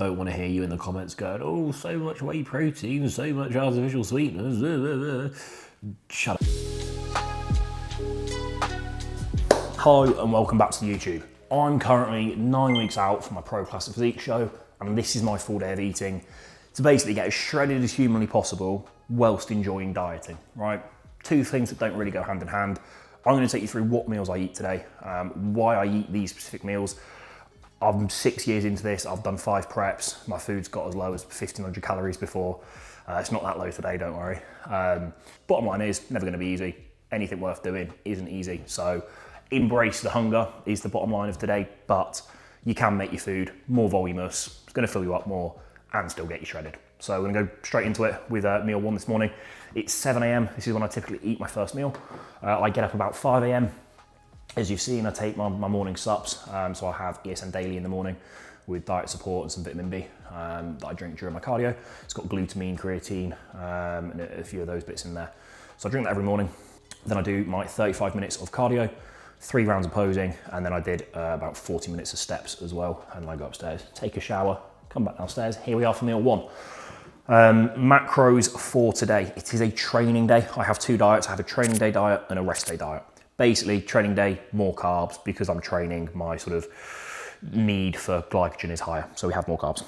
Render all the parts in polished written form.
Don't want to hear you in the comments going, oh, so much whey protein, so much artificial sweeteners. Shut up. Hello and welcome back to YouTube. I'm currently 9 weeks out from my Pro Classic Physique show, and this is my full day of eating to basically get as shredded as humanly possible whilst enjoying dieting, right? Two things that don't really go hand in hand. I'm going to take you through what meals I eat today, why I eat these specific meals. I'm 6 years into this, I've done 5 preps. My food's got as low as 1,500 calories before. It's not that low today, don't worry. Bottom line is, never gonna be easy. Anything worth doing isn't easy. So embrace the hunger is the bottom line of today, but you can make your food more voluminous. It's gonna fill you up more and still get you shredded. So we're gonna go straight into it with meal 1 this morning. It's 7 a.m. This is when I typically eat my first meal. I get up about 5 a.m. As you've seen, I take my morning sups, so I have ESN Daily in the morning with diet support and some vitamin B that I drink during my cardio. It's got glutamine, creatine, and a few of those bits in there. So I drink that every morning. Then I do my 35 minutes of cardio, 3 rounds of posing, and then I did about 40 minutes of steps as well. And then I go upstairs, take a shower, come back downstairs. Here we are for meal 1. Macros for today. It is a training day. I have 2 diets. I have a training day diet and a rest day diet. Basically, training day, more carbs, because I'm training, my sort of need for glycogen is higher, so we have more carbs.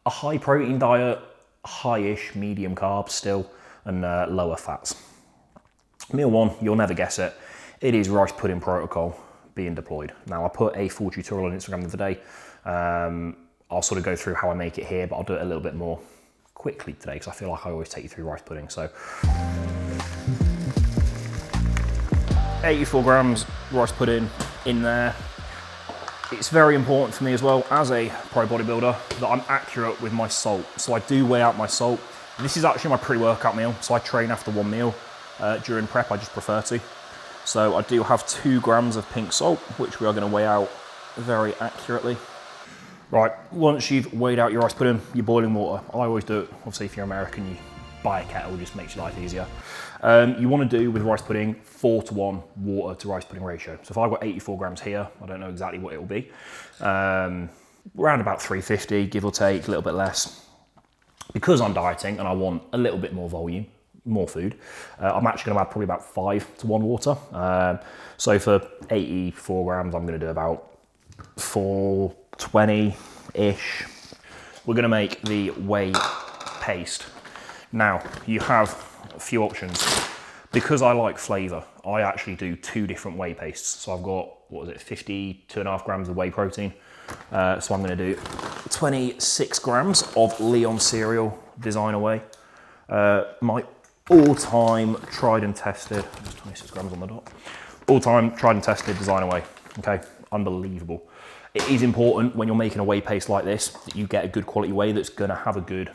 A high protein diet, high-ish, medium carbs still, and lower fats. Meal 1, you'll never guess it. It is rice pudding protocol being deployed. Now, I put a full tutorial on Instagram the other day. I'll sort of go through how I make it here, but I'll do it a little bit more quickly today, because I feel like I always take you through rice pudding. So 84 grams rice pudding in there. It's very important for me as well as a pro bodybuilder that I'm accurate with my salt. So I do weigh out my salt. This is actually my pre-workout meal. So I train after 1 meal during prep, I just prefer to. So I do have 2 grams of pink salt, which we are gonna weigh out very accurately. Right, once you've weighed out your rice pudding, your boiling water. I always do it, obviously if you're American, you buy a kettle, just makes your life easier. You want to do with rice pudding 4:1 water to rice pudding ratio. So if I've got 84 grams here, I don't know exactly what it will be. Around about 350, give or take, a little bit less. Because I'm dieting and I want a little bit more volume, more food, I'm actually going to add probably about 5:1 water. So for 84 grams, I'm going to do about 420-ish. We're going to make the whey paste. Now, you have a few options. Because I like flavour, I actually do 2 different whey pastes. So I've got, 52.5 grams of whey protein. So I'm gonna do 26 grams of Leon cereal designer whey. My all-time tried and tested, 26 grams on the dot, all-time tried and tested designer whey, okay? Unbelievable. It is important when you're making a whey paste like this that you get a good quality whey that's gonna have a good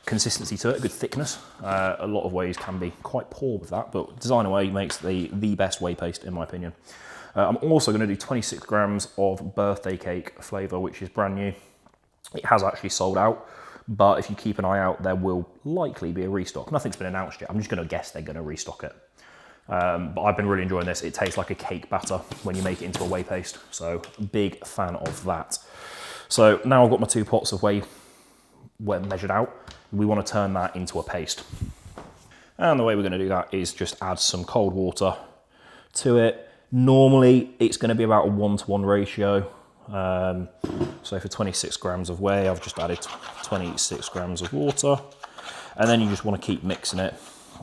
consistency to it, a good thickness. A lot of wheys can be quite poor with that, but designer whey makes the best whey paste in my opinion. I'm also going to do 26 grams of birthday cake flavour, which is brand new. It has actually sold out, but if you keep an eye out, there will likely be a restock. Nothing's been announced yet. I'm just going to guess they're going to restock it. But I've been really enjoying this. It tastes like a cake batter when you make it into a whey paste, so big fan of that. So now I've got my 2 pots of whey measured out. We want to turn that into a paste. And the way we're going to do that is just add some cold water to it. Normally, it's going to be about a 1:1 ratio. So for 26 grams of whey, I've just added 26 grams of water. And then you just want to keep mixing it.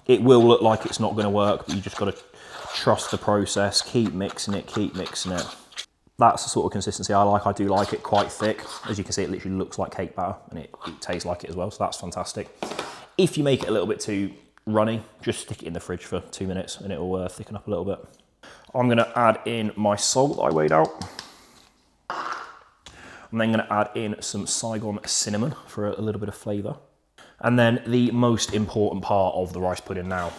It will look like it's not going to work, but you just got to trust the process. Keep mixing it, keep mixing it. That's the sort of consistency I like. I do like it quite thick. As you can see, it literally looks like cake batter and it tastes like it as well, so that's fantastic. If you make it a little bit too runny, just stick it in the fridge for 2 minutes and it will thicken up a little bit. I'm gonna add in my salt that I weighed out. I'm then gonna add in some Saigon cinnamon for a little bit of flavor. And then the most important part of the rice pudding now,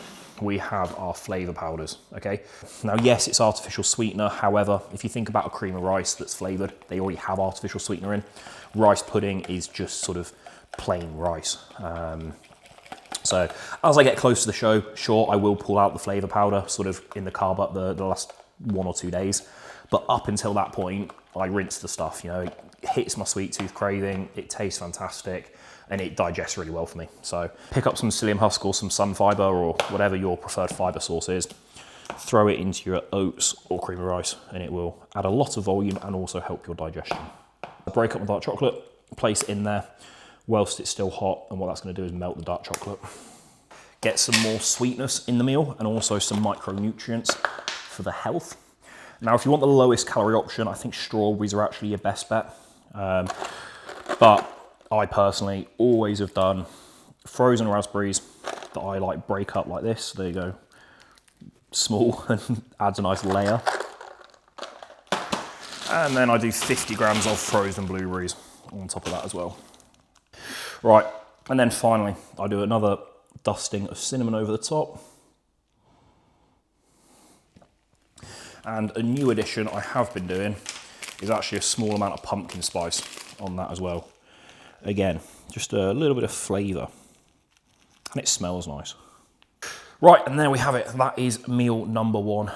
we have our flavor powders, okay? Now, yes, it's artificial sweetener. However, if you think about a cream of rice that's flavored, they already have artificial sweetener in. Rice pudding is just sort of plain rice. So as I get close to the show, sure, I will pull out the flavor powder sort of in the carb up the last 1 or 2 days. But up until that point, I rinse the stuff, you know, it hits my sweet tooth craving, it tastes fantastic, and it digests really well for me. So pick up some psyllium husk or some sun fiber or whatever your preferred fiber source is, throw it into your oats or cream of rice, and it will add a lot of volume and also help your digestion. Break up my dark chocolate, place it in there whilst it's still hot, and what that's going to do is melt the dark chocolate. Get some more sweetness in the meal and also some micronutrients for the health. Now, if you want the lowest calorie option, I think strawberries are actually your best bet. But I personally always have done frozen raspberries that I like break up like this. There you go. Small and adds a nice layer. And then I do 50 grams of frozen blueberries on top of that as well. Right, and then finally, I do another dusting of cinnamon over the top. And a new addition I have been doing is actually a small amount of pumpkin spice on that as well. Again, just a little bit of flavour, and it smells nice. Right, and there we have it. That is meal number one,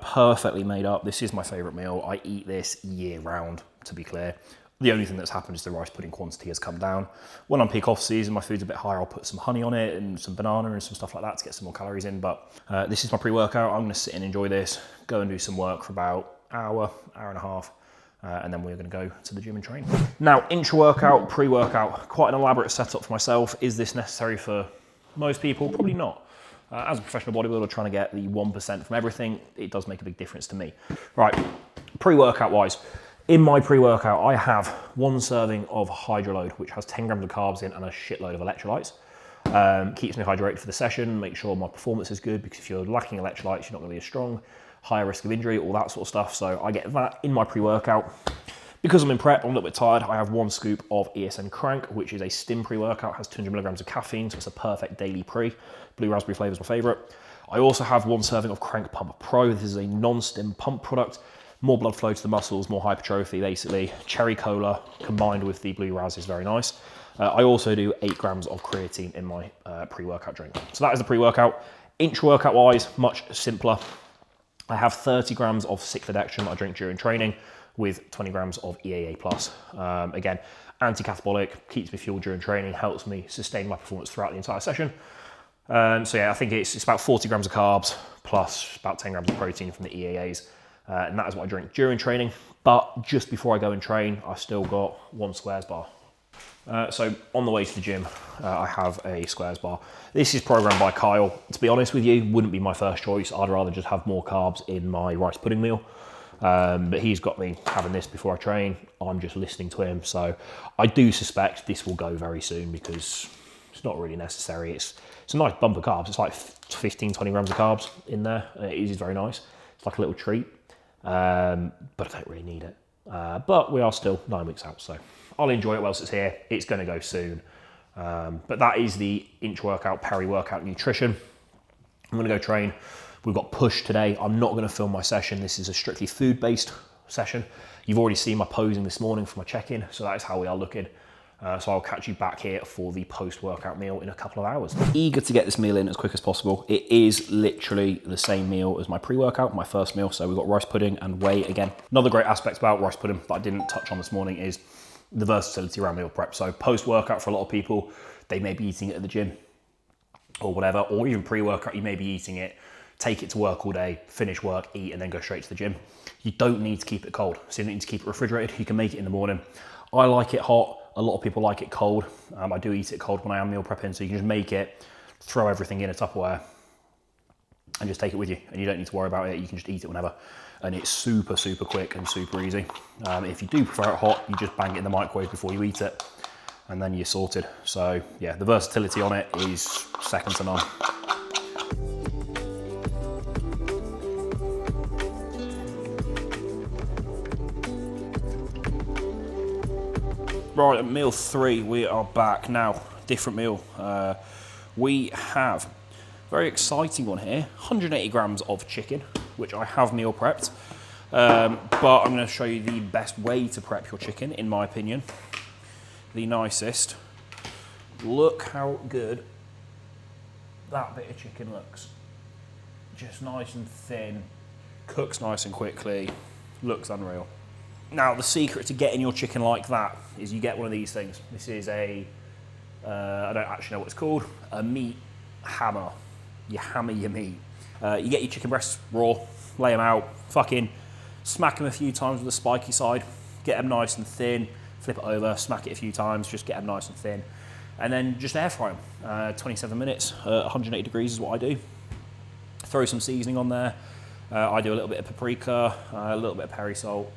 perfectly made up. This is my favourite meal. I eat this year round, to be clear. The only thing that's happened is the rice pudding quantity has come down. When I'm peak off season, my food's a bit higher, I'll put some honey on it and some banana and some stuff like that to get some more calories in. But this is my pre-workout. I'm gonna sit and enjoy this, go and do some work for about hour and a half, and then we're gonna go to the gym and train. Now, intra-workout, pre-workout, quite an elaborate setup for myself. Is this necessary for most people? Probably not. As a professional bodybuilder trying to get the 1% from everything, it does make a big difference to me. Right, pre-workout wise, in my pre-workout, I have 1 serving of Hydroload, which has 10 grams of carbs in and a shitload of electrolytes. Keeps me hydrated for the session, make sure my performance is good, because if you're lacking electrolytes, you're not gonna be as strong, higher risk of injury, all that sort of stuff. So I get that in my pre-workout. Because I'm in prep, I'm a little bit tired, I have 1 scoop of ESN Crank, which is a stim pre-workout, has 200 milligrams of caffeine, so it's a perfect daily pre. Blue raspberry flavor is my favorite. I also have 1 serving of Crank Pump Pro. This is a non-stim pump product. More blood flow to the muscles, more hypertrophy, basically. Cherry cola combined with the blue ras is very nice. I also do 8 grams of creatine in my pre-workout drink. So that is the pre-workout. Intra-workout wise, much simpler. I have 30 grams of cyclodextrin that I drink during training with 20 grams of EAA+. Again, anti-catabolic, keeps me fueled during training, helps me sustain my performance throughout the entire session. So yeah, I think it's about 40 grams of carbs plus about 10 grams of protein from the EAAs. And that is what I drink during training. But just before I go and train, I've still got 1 Squares bar. So on the way to the gym, I have a Squares bar. This is programmed by Kyle. To be honest with you, wouldn't be my first choice. I'd rather just have more carbs in my rice pudding meal. But he's got me having this before I train. I'm just listening to him. So I do suspect this will go very soon because it's not really necessary. It's a nice bump of carbs. It's like 15, 20 grams of carbs in there. It is very nice. It's like a little treat, but I don't really need it. But we are still 9 weeks out, so I'll enjoy it whilst it's here. It's going to go soon. But that is the intra-workout, peri-workout nutrition. I'm going to go train. We've got push today. I'm not going to film my session. This is a strictly food-based session. You've already seen my posing this morning for my check-in, so that is how we are looking. So I'll catch you back here for the post-workout meal in a couple of hours. Eager to get this meal in as quick as possible. It is literally the same meal as my pre-workout, my first meal. So we've got rice pudding and whey again. Another great aspect about rice pudding that I didn't touch on this morning is the versatility around meal prep. So post-workout for a lot of people, they may be eating it at the gym or whatever, or even pre-workout, you may be eating it, take it to work all day, finish work, eat, and then go straight to the gym. You don't need to keep it cold. So you don't need to keep it refrigerated. You can make it in the morning. I like it hot. A lot of people like it cold. I do eat it cold when I am meal prepping, so you can just make it, throw everything in a Tupperware, and just take it with you. And you don't need to worry about it. You can just eat it whenever. And it's super, super quick and super easy. If you do prefer it hot, you just bang it in the microwave before you eat it, and then you're sorted. So yeah, the versatility on it is second to none. Right, at meal 3, we are back now. Different meal. We have a very exciting one here. 180 grams of chicken, which I have meal prepped. But I'm going to show you the best way to prep your chicken, in my opinion. The nicest. Look how good that bit of chicken looks. Just nice and thin. Cooks nice and quickly. Looks unreal. Now, the secret to getting your chicken like that is you get one of these things. This is a, I don't actually know what it's called, a meat hammer. You hammer your meat. You get your chicken breasts raw, lay them out, fucking smack them a few times with the spiky side, get them nice and thin, flip it over, smack it a few times, just get them nice and thin, and then just air fry them. 27 minutes, 180 degrees is what I do. Throw some seasoning on there. I do a little bit of paprika, a little bit of peri salt.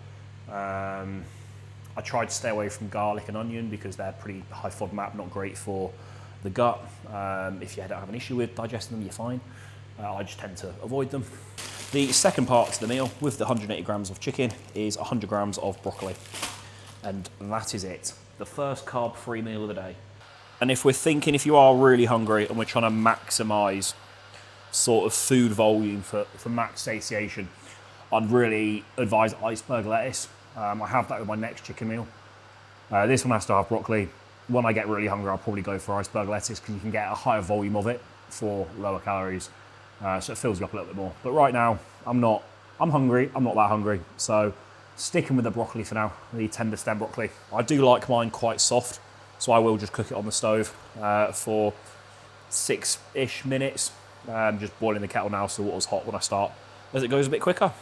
I tried to stay away from garlic and onion because they're pretty high FODMAP, not great for the gut. If you don't have an issue with digesting them, you're fine. I just tend to avoid them. The second part to the meal with the 180 grams of chicken is 100 grams of broccoli. And that is it. The first carb-free meal of the day. And if we're thinking, if you are really hungry and we're trying to maximize sort of food volume for max satiation, I'd really advise iceberg lettuce. I have that with my next chicken meal. This one has to have broccoli. When I get really hungry, I'll probably go for iceberg lettuce because you can get a higher volume of it for lower calories. So it fills you up a little bit more. But right now, I'm hungry, I'm not that hungry. So sticking with the broccoli for now, the tender stem broccoli. I do like mine quite soft, so I will just cook it on the stove for 6-ish minutes. Just boiling the kettle now so the water's hot when I start, as it goes a bit quicker.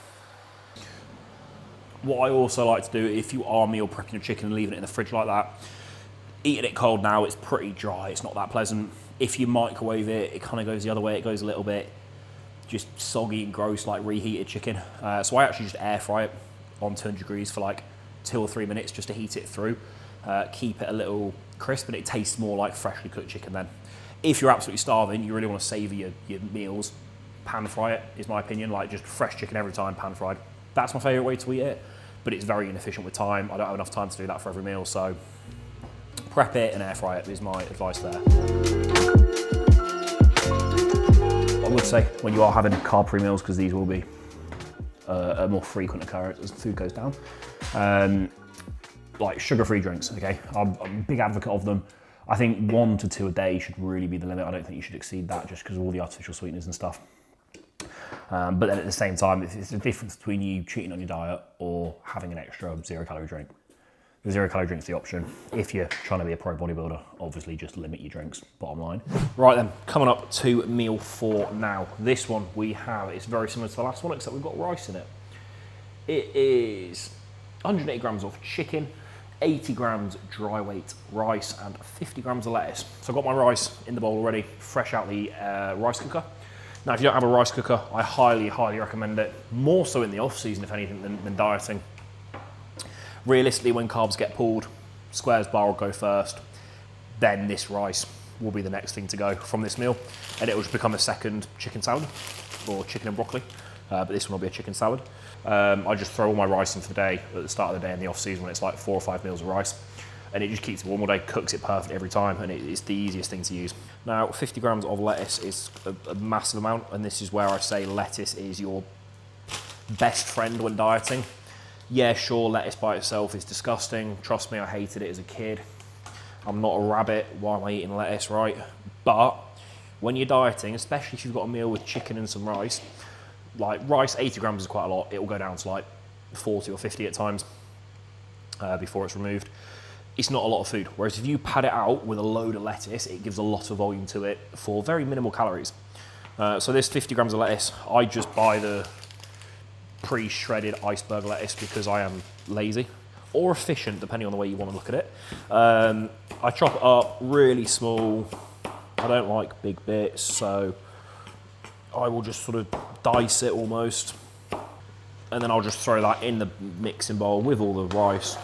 What I also like to do, if you are meal prepping your chicken and leaving it in the fridge like that, eating it cold now, it's pretty dry, it's not that pleasant. If you microwave it, it kind of goes the other way, it goes a little bit just soggy and gross like reheated chicken. So I actually just air fry it on 200 degrees for like 2 or 3 minutes just to heat it through. Keep it a little crisp, and it tastes more like freshly cooked chicken then. If you're absolutely starving, you really want to savour your meals, pan fry it, is my opinion, like just fresh chicken every time, pan fried. That's my favourite way to eat it, but it's very inefficient with time. I don't have enough time to do that for every meal, so prep it and air fry it is my advice there. I would say when you are having carb-free meals, because these will be a more frequent occurrence as food goes down, like sugar-free drinks, okay? I'm a big advocate of them. I think 1 to 2 a day should really be the limit. I don't think you should exceed that just because of all the artificial sweeteners and stuff. But then at the same time, it's the difference between you cheating on your diet or having an extra 0-calorie drink. The 0-calorie drink's the option. If you're trying to be a pro bodybuilder, obviously just limit your drinks, bottom line. Right then, coming up to meal 4 now. This one we have, it's very similar to the last one, except we've got rice in it. It is 180 grams of chicken, 80 grams dry weight rice, and 50 grams of lettuce. So I've got my rice in the bowl already, fresh out the rice cooker. Now, if you don't have a rice cooker, I highly, highly recommend it. More so in the off season, if anything, than dieting. Realistically, when carbs get pulled, squares bar will go first. Then this rice will be the next thing to go from this meal. And it will just become a second chicken salad, or chicken and broccoli. But this one will be a chicken salad. I just throw all my rice in for the day at the start of the day in the off season when it's like 4 or 5 meals of rice. And it just keeps it warm all day, cooks it perfect every time, and it's the easiest thing to use. Now, 50 grams of lettuce is a massive amount, and this is where I say lettuce is your best friend when dieting. Yeah, sure, lettuce by itself is disgusting. Trust me, I hated it as a kid. I'm not a rabbit, why am I eating lettuce, right? But when you're dieting, especially if you've got a meal with chicken and some rice, like rice, 80 grams is quite a lot. It will go down to like 40 or 50 at times before it's removed. It's not a lot of food. Whereas if you pad it out with a load of lettuce, it gives a lot of volume to it for very minimal calories. So this 50 grams of lettuce, I just buy the pre-shredded iceberg lettuce because I am lazy or efficient, depending on the way you want to look at it. I chop it up really small. I don't like big bits, so I will just sort of dice it almost. And then I'll just throw that in the mixing bowl with all the rice.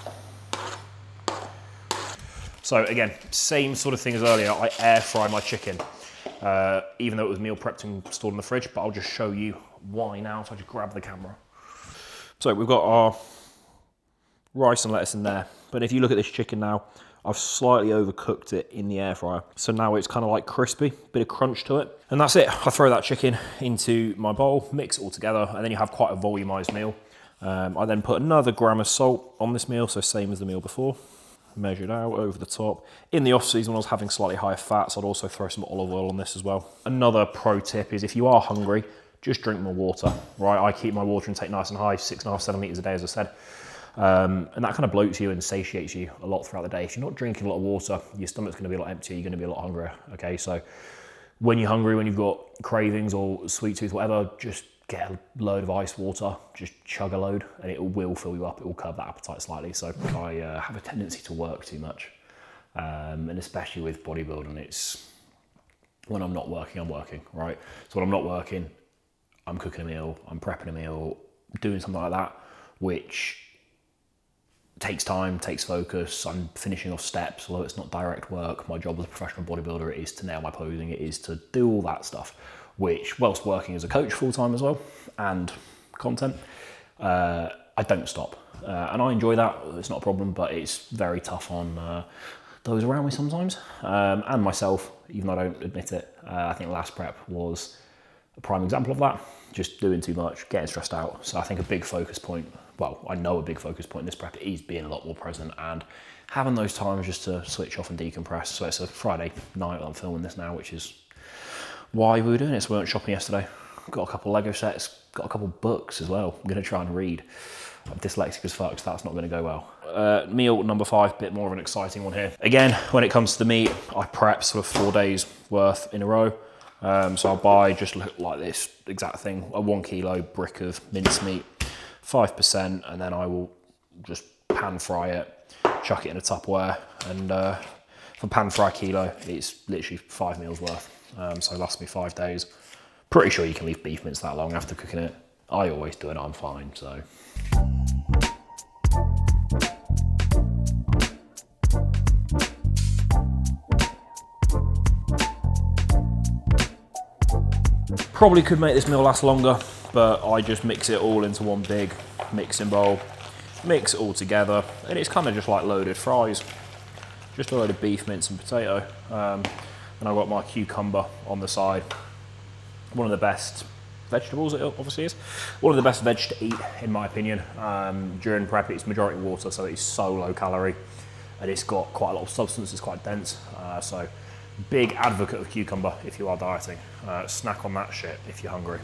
So again, same sort of thing as earlier, I air fry my chicken, even though it was meal prepped and stored in the fridge, but I'll just show you why now, so I just grab the camera. So we've got our rice and lettuce in there, but if you look at this chicken now, I've slightly overcooked it in the air fryer. So now it's kind of like crispy, bit of crunch to it. And that's it, I throw that chicken into my bowl, mix it all together, and then you have quite a volumized meal. I then put another gram of salt on this meal, so same as the meal before. Measured out over the top. In the off season, when I was having slightly higher fats, I'd also throw some olive oil on this as well. Another pro tip is if you are hungry, just drink more water, right? I keep my water intake nice and high, 6.5, 7 litres a day, as I said. And that kind of bloats you and satiates you a lot throughout the day. If you're not drinking a lot of water, your stomach's going to be a lot emptier, you're going to be a lot hungrier, okay? So when you're hungry, when you've got cravings or sweet tooth, whatever, just get a load of ice water, just chug a load, and it will fill you up. It will curb that appetite slightly. So I have a tendency to work too much, and especially with bodybuilding, it's when I'm not working, I'm working, right? So when I'm not working, I'm cooking a meal, I'm prepping a meal, doing something like that, which takes time, takes focus. I'm finishing off steps, although it's not direct work. My job as a professional bodybuilder, it is to nail my posing, it is to do all that stuff, which, whilst working as a coach full-time as well, and content, I don't stop. And I enjoy that, it's not a problem, but it's very tough on those around me sometimes, and myself, even though I don't admit it. I think last prep was a prime example of that, just doing too much, getting stressed out. So I think a big focus point, well, I know a big focus point in this prep is being a lot more present and having those times just to switch off and decompress. So it's a Friday night that I'm filming this now, which is why we were doing it. So we went shopping yesterday, got a couple Lego sets, got a couple books as well. I'm gonna try and read. I'm dyslexic as fuck, so that's not gonna go well. Meal number 5, bit more of an exciting one here. Again, when it comes to the meat, I prep sort of 4 days worth in a row. So I'll buy just like this exact thing, a 1 kilo brick of mincemeat, 5%, and then I will just pan fry it, chuck it in a Tupperware, and for pan fry kilo, it's literally 5 meals worth. So it lasts me 5 days. Pretty sure you can leave beef mince that long after cooking it. I always do it, I'm fine, so. Probably could make this meal last longer, but I just mix it all into one big mixing bowl, mix it all together, and it's kind of just like loaded fries. Just a load of beef mince and potato. And I've got my cucumber on the side. One of the best vegetables, it obviously is. One of the best veg to eat, in my opinion. During prep, it's majority water, so it's so low calorie, and it's got quite a lot of substance, it's quite dense. So big advocate of cucumber if you are dieting. Snack on that shit if you're hungry.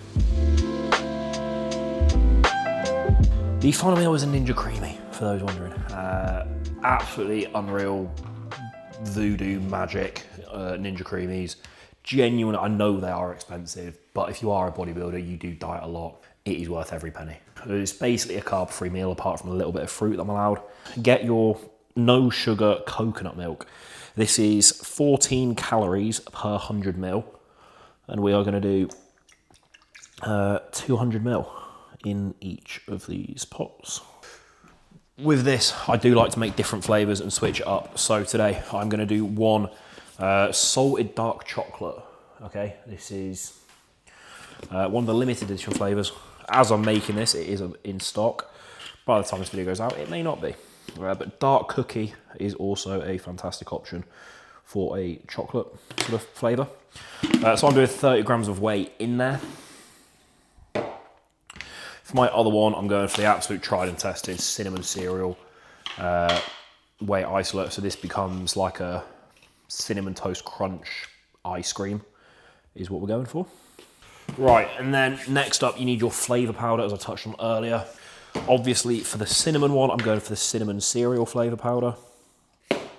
The final meal was a Ninja Creamy, for those wondering. Absolutely unreal, voodoo magic Ninja Creamies. Genuine, I know they are expensive, but if you are a bodybuilder, you do diet a lot, it is worth every penny. It's basically a carb-free meal apart from a little bit of fruit that I'm allowed. Get your no sugar coconut milk. This is 14 calories per 100 ml, and we are going to do 200 ml in each of these pots. With this, I do like to make different flavors and switch it up. So today I'm going to do one salted dark chocolate. Okay, this is one of the limited edition flavors. As I'm making this, it is in stock. By the time this video goes out, it may not be. But dark cookie is also a fantastic option for a chocolate sort of flavor. So I'm doing 30 grams of whey in there. For my other one, I'm going for the absolute tried and tested cinnamon cereal whey isolate. So this becomes like a cinnamon toast crunch ice cream is what we're going for. Right, and then next up, you need your flavor powder, as I touched on earlier. Obviously, for the cinnamon one, I'm going for the cinnamon cereal flavor powder.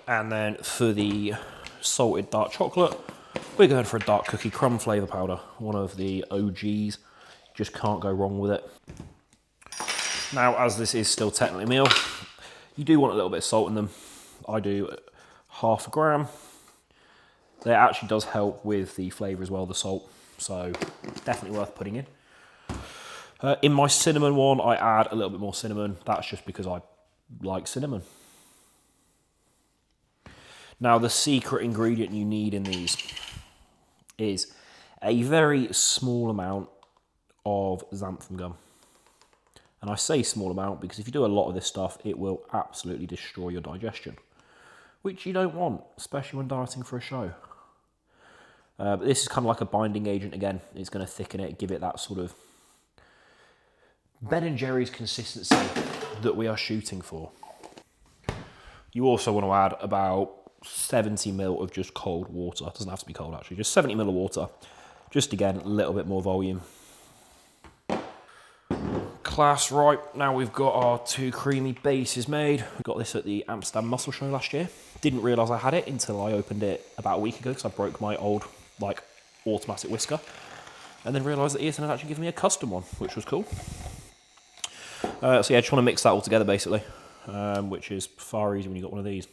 And then for the salted dark chocolate, we're going for a dark cookie crumb flavor powder. One of the OGs. Just can't go wrong with it. Now, as this is still technically a meal, you do want a little bit of salt in them. I do 0.5 gram. That actually does help with the flavor as well, the salt. So definitely worth putting in. In my cinnamon one, I add a little bit more cinnamon. That's just because I like cinnamon. Now, the secret ingredient you need in these is a very small amount of xanthan gum. And I say small amount because if you do a lot of this stuff, it will absolutely destroy your digestion, which you don't want, especially when dieting for a show. But this is kind of like a binding agent again. It's going to thicken it, give it that sort of Ben & Jerry's consistency that we are shooting for. You also want to add about 70 ml of just cold water. It doesn't have to be cold actually, just 70 ml of water. Just again, a little bit more volume. class. Right, now we've got our 2 creamy bases made. We got this at the Amsterdam Muscle Show last year. Didn't realise I had it until I opened it about a week ago because I broke my old, like, automatic whisker. And then realised that Ethan had actually given me a custom one, which was cool. So yeah, just want to mix that all together basically, which is far easier when you've got one of these.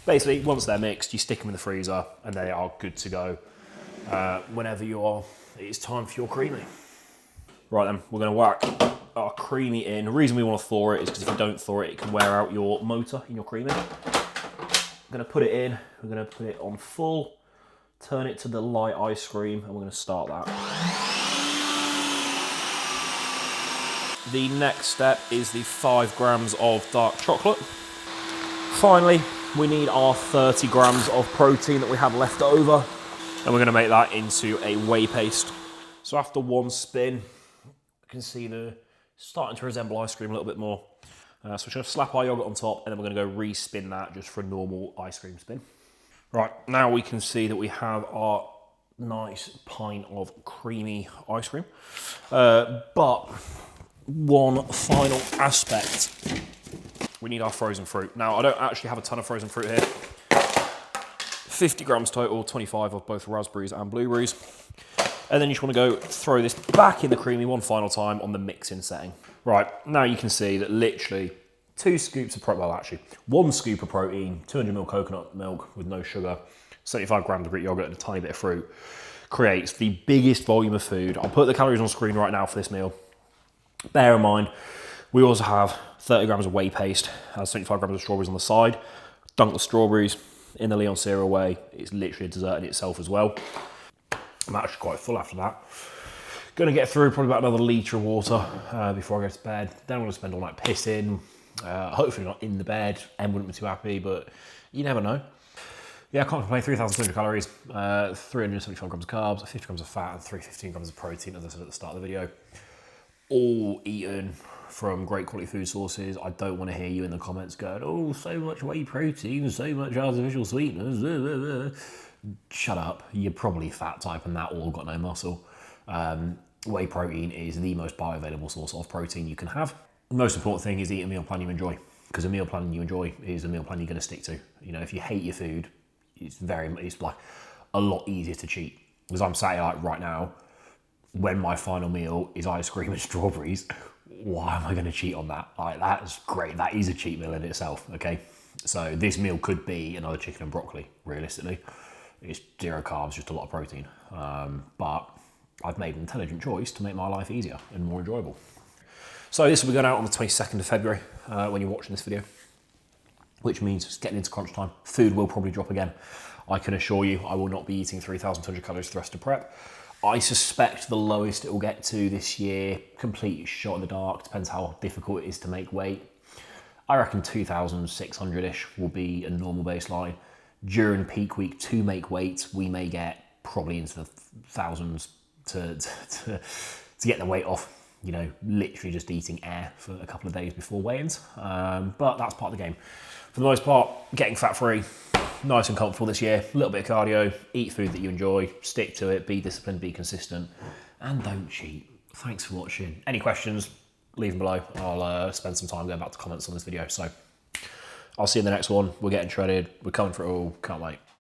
Basically, once they're mixed, you stick them in the freezer and they are good to go whenever it's time for your creamy. Right then, we're going to whack our creamy in. The reason we want to thaw it is because if you don't thaw it, it can wear out your motor in your creamy. We're going to put it in, we're going to put it on full, turn it to the light ice cream, and we're going to start that. The next step is the 5 grams of dark chocolate. Finally, we need our 30 grams of protein that we have left over, and we're going to make that into a whey paste. So after one spin, you can see the starting to resemble ice cream a little bit more. So we're just going to slap our yogurt on top, and then we're going to go re-spin that just for a normal ice cream spin. Right, now we can see that we have our nice pint of creamy ice cream. But one final aspect, we need our frozen fruit. Now, I don't actually have a ton of frozen fruit here. 50 grams total, 25 of both raspberries and blueberries. And then you just want to go throw this back in the creamy one final time on the mixing setting. Right, now you can see that literally 2 scoops of protein, well actually, 1 scoop of protein, 200 ml coconut milk with no sugar, 75 grams of Greek yogurt and a tiny bit of fruit creates the biggest volume of food. I'll put the calories on screen right now for this meal. Bear in mind, we also have 30 grams of whey paste, 75 grams of strawberries on the side. Dunk the strawberries in the Leon cereal whey. It's literally a dessert in itself as well. I'm actually quite full after that. Gonna get through probably about another litre of water before I go to bed. Then I'm gonna spend all night pissing. Hopefully not in the bed. Em wouldn't be too happy, but you never know. Yeah, I can't complain. 3,200 calories, 375 grams of carbs, 50 grams of fat, and 315 grams of protein, as I said at the start of the video. All eaten from great quality food sources. I don't want to hear you in the comments going, oh, so much whey protein, so much artificial sweeteners. Shut up. You're probably fat type and that all got no muscle. Whey protein is the most bioavailable source of protein you can have. The most important thing is eat a meal plan you enjoy, because a meal plan you enjoy is a meal plan you're going to stick to. You know, if you hate your food, it's like a lot easier to cheat. Because I'm sat here like right now, when my final meal is ice cream and strawberries, why am I going to cheat on that? Like, that's great. That is a cheat meal in itself, okay? So this meal could be another chicken and broccoli, realistically. It's 0 carbs, just a lot of protein. But I've made an intelligent choice to make my life easier and more enjoyable. So this will be going out on the 22nd of February when you're watching this video, which means it's getting into crunch time. Food will probably drop again. I can assure you I will not be eating 3,200 calories for the rest of prep. I suspect the lowest it will get to this year, complete shot in the dark, depends how difficult it is to make weight. I reckon 2,600-ish will be a normal baseline. During peak week to make weight, we may get probably into the thousands to get the weight off, you know, literally just eating air for a couple of days before weigh-ins. But that's part of the game. For the most part, getting fat-free, nice and comfortable this year, a little bit of cardio, eat food that you enjoy, stick to it, be disciplined, be consistent, and don't cheat. Thanks for watching. Any questions, leave them below. I'll spend some time going back to comments on this video. So I'll see you in the next one. We're getting shredded. We're coming for it all. Can't wait.